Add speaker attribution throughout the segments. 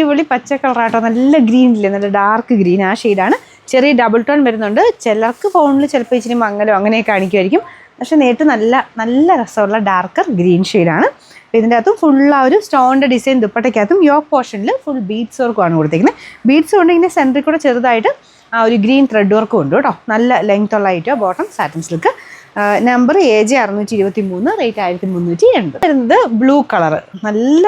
Speaker 1: അടിപൊളി പച്ച കളറാട്ടോ, നല്ല ഗ്രീൻ ഇല്ലേ, നല്ല ഡാർക്ക് ഗ്രീൻ, ആ ഷെയ്ഡാണ്. ചെറിയ ഡബിൾ ടോൺ വരുന്നുണ്ട്. ചിലർക്ക് ഫോണിൽ ചിലപ്പോൾ ഇച്ചിരി മങ്ങലോ അങ്ങനെയൊക്കെ കാണിക്കുമായിരിക്കും, പക്ഷെ നേരിട്ട് നല്ല നല്ല രസമുള്ള ഡാർക്കർ ഗ്രീൻ ഷെയ്ഡാണ്. അപ്പോൾ ഇതിൻ്റെ അകത്തും ഫുൾ ആ ഒരു സ്റ്റോണിൻ്റെ ഡിസൈൻ ദുപ്പട്ടയ്ക്കകത്തും യോക്ക് പോർഷനിൽ ഫുൾ ബീഡ്സ് വർക്കുമാണ് കൊടുത്തിരിക്കുന്നത്. ബീഡ്സ് കൊണ്ട് ഇങ്ങനെ സെൻറ്ററിൽ കൂടെ ചെറുതായിട്ട് ആ ഒരു ഗ്രീൻ ത്രെഡ് വർക്കും ഉണ്ട് കേട്ടോ. നല്ല ലെങ്ത് ഉള്ള ഐറ്റോ, bottom satin silk. Number AJ 623, rate 1380. വരുന്നത് ബ്ലൂ കളർ, നല്ല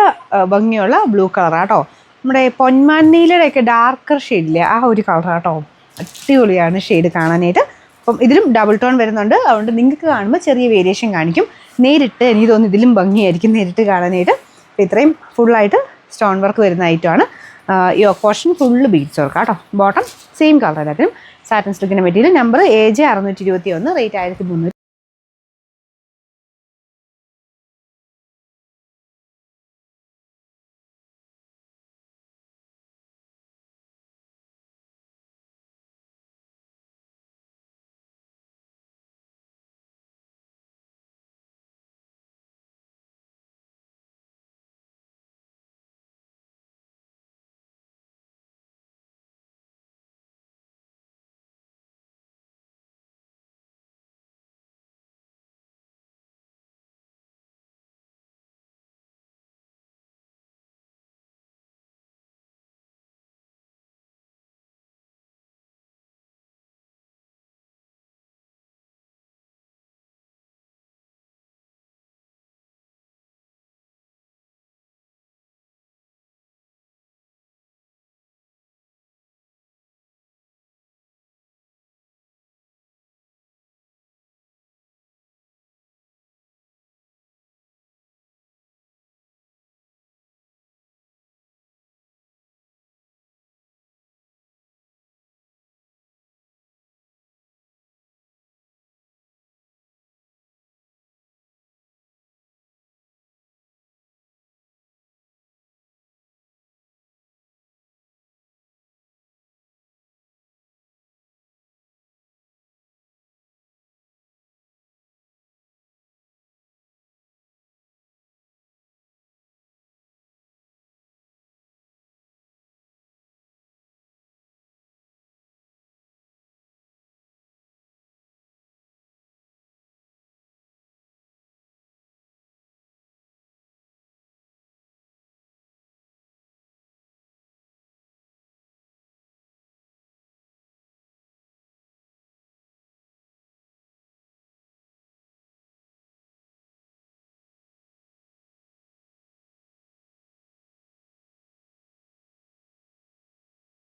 Speaker 1: ഭംഗിയുള്ള ബ്ലൂ കളറാട്ടോ. നമ്മുടെ പൊന്മാനീലയുടെയൊക്കെ ഡാർക്കർ ഷെയ്ഡില്ലേ, ആ ഒരു കളറാട്ടോ. അടിപൊളിയാണ് ഷെയ്ഡ് കാണാനായിട്ട്. അപ്പം ഇതിലും ഡബിൾ ടോൺ വരുന്നുണ്ട്, അതുകൊണ്ട് നിങ്ങൾക്ക് കാണുമ്പോൾ ചെറിയ വേരിയേഷൻ കാണിക്കും. നേരിട്ട് എനിക്ക് തോന്നുന്നു ഇതിലും ഭംഗിയായിരിക്കും നേരിട്ട് കാണാനായിട്ട്. അപ്പോൾ ഇത്രയും ഫുള്ളായിട്ട് സ്റ്റോൺ വർക്ക് വരുന്ന ഐറ്റമാണ്. ഈ പോർഷൻ ഫുള്ള് ബീഡ്സ് വർക്ക് കേട്ടോ. ബോട്ടം സെയിം കളർ എല്ലാത്തിനും. സാറ്റിൻ സിൽക്കിൻ്റെ മെറ്റീരിയൽ. Number AJ 621, rate 1380.